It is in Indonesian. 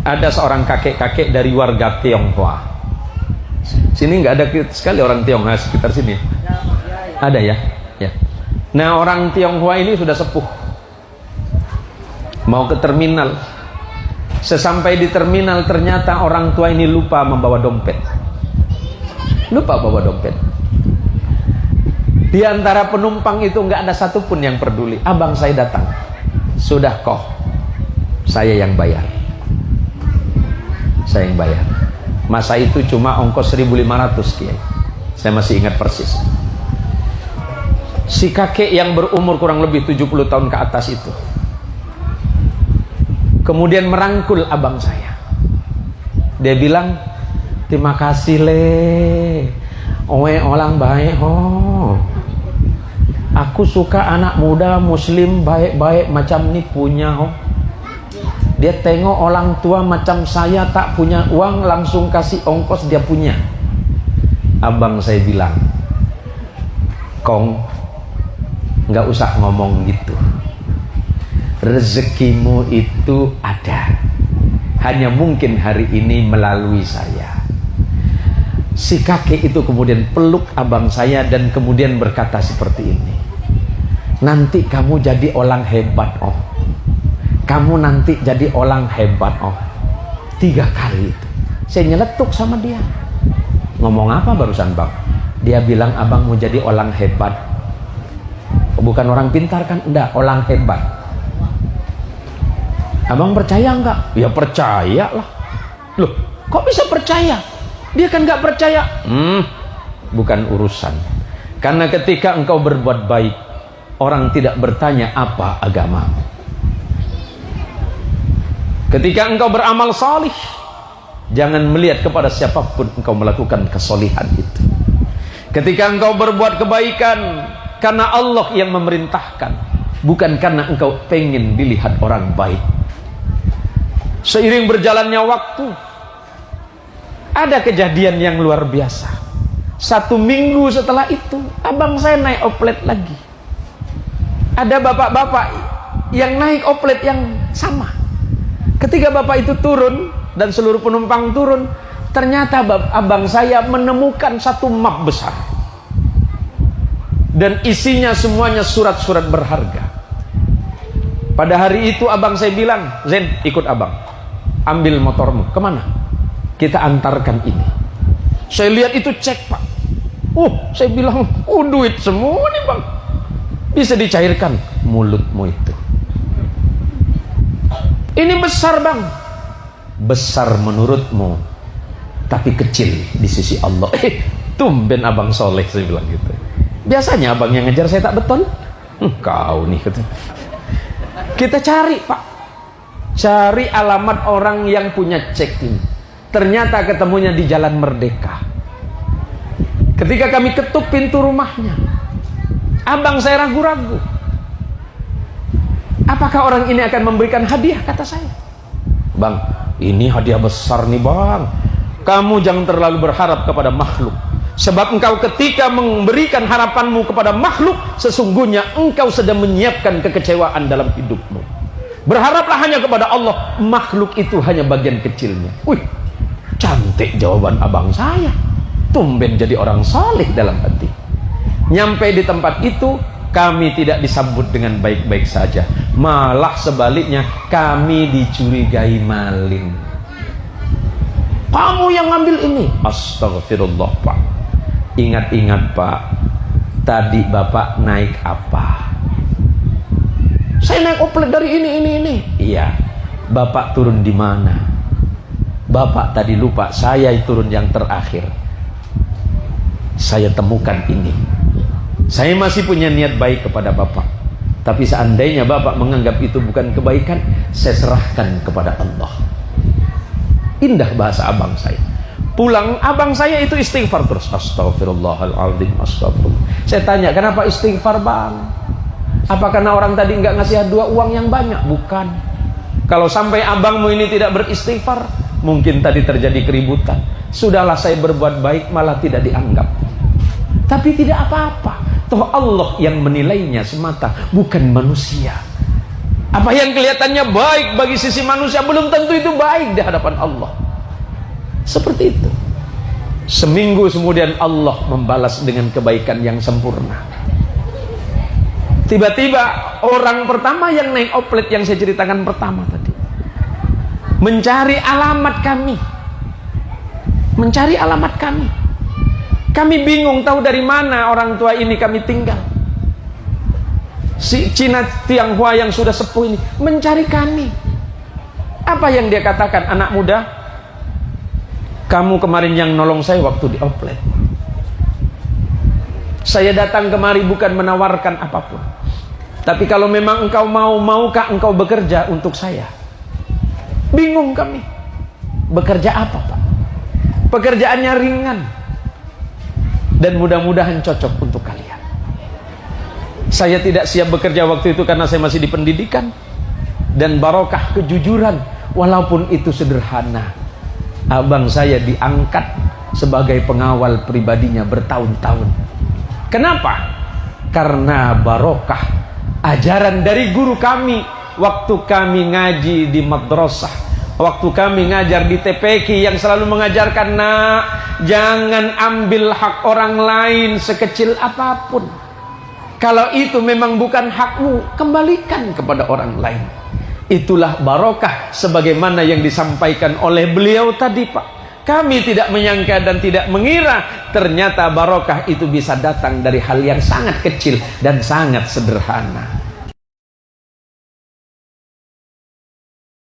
ada seorang kakek-kakek dari warga Tionghoa. Sini nggak ada sekali orang Tionghoa sekitar sini. Ada ya? Ya. Nah, orang Tionghoa ini sudah sepuh. Mau ke terminal. Sesampai di terminal ternyata orang tua ini lupa membawa dompet. Lupa bawa dompet. Di antara penumpang itu nggak ada satupun yang peduli. Abang saya datang. Sudah kok, saya yang bayar. Saya yang bayar. Masa itu cuma ongkos 1.500 Kiai. Saya masih ingat persis. Si kakek yang berumur kurang lebih 70 tahun ke atas itu kemudian merangkul abang saya. Dia bilang, terima kasih le, owe orang baik oh. Aku suka anak muda muslim baik-baik macam ni punya oh. Dia tengok orang tua macam saya tak punya uang langsung kasih ongkos dia punya. Abang saya bilang, Kong, nggak usah ngomong gitu. Rezekimu itu ada, hanya mungkin hari ini melalui saya. Si kakek itu kemudian peluk abang saya dan kemudian berkata seperti ini, nanti kamu jadi orang hebat oh. Kamu nanti jadi orang hebat oh. 3 kali itu saya nyeletuk sama dia. Ngomong apa barusan bang? Dia bilang abang mau jadi orang hebat. Bukan orang pintar kan? Enggak, orang hebat. Abang percaya enggak? Ya percaya lah. Loh, kok bisa percaya? Dia kan enggak percaya. Bukan urusan. Karena ketika engkau berbuat baik, orang tidak bertanya apa agamamu. Ketika engkau beramal salih, jangan melihat kepada siapapun engkau melakukan kesolihan itu. Ketika engkau berbuat kebaikan, karena Allah yang memerintahkan, bukan karena engkau pengen dilihat orang baik. Seiring berjalannya waktu, ada kejadian yang luar biasa. 1 minggu setelah itu, abang saya naik oplet lagi. Ada bapak-bapak yang naik oplet yang sama. Ketika bapak itu turun dan seluruh penumpang turun, ternyata abang saya menemukan 1 map besar. Dan isinya semuanya surat-surat berharga. Pada hari itu abang saya bilang, Zen, ikut abang. Ambil motormu, kemana? Kita antarkan ini. Saya lihat itu cek pak. Saya bilang, duit semua nih bang. Bisa dicairkan mulutmu itu. Ini besar bang. Besar menurutmu, tapi kecil di sisi Allah. Tumben abang soleh, saya bilang gitu. Biasanya abang yang ngejar saya tak betul. Kau nih gitu. Kita cari pak, cari alamat orang yang punya cek ini. Ternyata ketemunya di Jalan Merdeka. Ketika kami ketuk pintu rumahnya, abang saya ragu-ragu. Apakah orang ini akan memberikan hadiah? Kata saya, bang, ini hadiah besar nih bang. Kamu jangan terlalu berharap kepada makhluk. Sebab engkau ketika memberikan harapanmu kepada makhluk, sesungguhnya engkau sedang menyiapkan kekecewaan dalam hidupmu. Berharaplah hanya kepada Allah. Makhluk itu hanya bagian kecilnya. Cantik jawaban abang saya. Tumben jadi orang saleh dalam hati. Nyampe di tempat itu, kami tidak disambut dengan baik-baik saja. Malah sebaliknya, kami dicurigai maling. Kamu yang ngambil ini. Astagfirullah pak. Ingat-ingat pak, tadi bapak naik apa? Saya naik oplet dari ini. Iya. Bapak turun di mana? Bapak tadi lupa, saya turun yang terakhir. Saya temukan ini. Saya masih punya niat baik kepada bapak. Tapi seandainya bapak menganggap itu bukan kebaikan, saya serahkan kepada Allah. Indah bahasa abang saya. Pulang, abang saya itu istighfar terus. Astagfirullahaladzim, astagfirullah. Saya tanya, kenapa istighfar bang? Apa karena orang tadi nggak ngasih dua uang yang banyak? Bukan. Kalau sampai abangmu ini tidak beristighfar, mungkin tadi terjadi keributan. Sudahlah saya berbuat baik, malah tidak dianggap. Tapi tidak apa-apa. Toh Allah yang menilainya semata, bukan manusia. Apa yang kelihatannya baik bagi sisi manusia belum tentu itu baik di hadapan Allah. Seperti itu. Seminggu kemudian Allah membalas dengan kebaikan yang sempurna. Tiba-tiba orang pertama yang naik oplet yang saya ceritakan pertama tadi mencari alamat kami. Mencari alamat kami. Kami bingung tahu dari mana orang tua ini kami tinggal. Si Cina Tianghua yang sudah sepuh ini mencari kami. Apa yang dia katakan? Anak muda, kamu kemarin yang nolong saya waktu di oplet. Saya datang kemari bukan menawarkan apapun. Tapi kalau memang engkau maukah engkau bekerja untuk saya? Bingung kami. Bekerja apa, Pak? Pekerjaannya ringan. Dan mudah-mudahan cocok untuk kalian. Saya tidak siap bekerja waktu itu karena saya masih di pendidikan. Dan barokah kejujuran. Walaupun itu sederhana. Abang saya diangkat sebagai pengawal pribadinya bertahun-tahun. Kenapa? Karena barokah ajaran dari guru kami waktu kami ngaji di madrasah, waktu kami ngajar di TPQ yang selalu mengajarkan, nak, jangan ambil hak orang lain sekecil apapun. Kalau itu memang bukan hakmu, kembalikan kepada orang lain. Itulah barokah sebagaimana yang disampaikan oleh beliau tadi, Pak. Kami tidak menyangka dan tidak mengira ternyata barokah itu bisa datang dari hal yang sangat kecil dan sangat sederhana.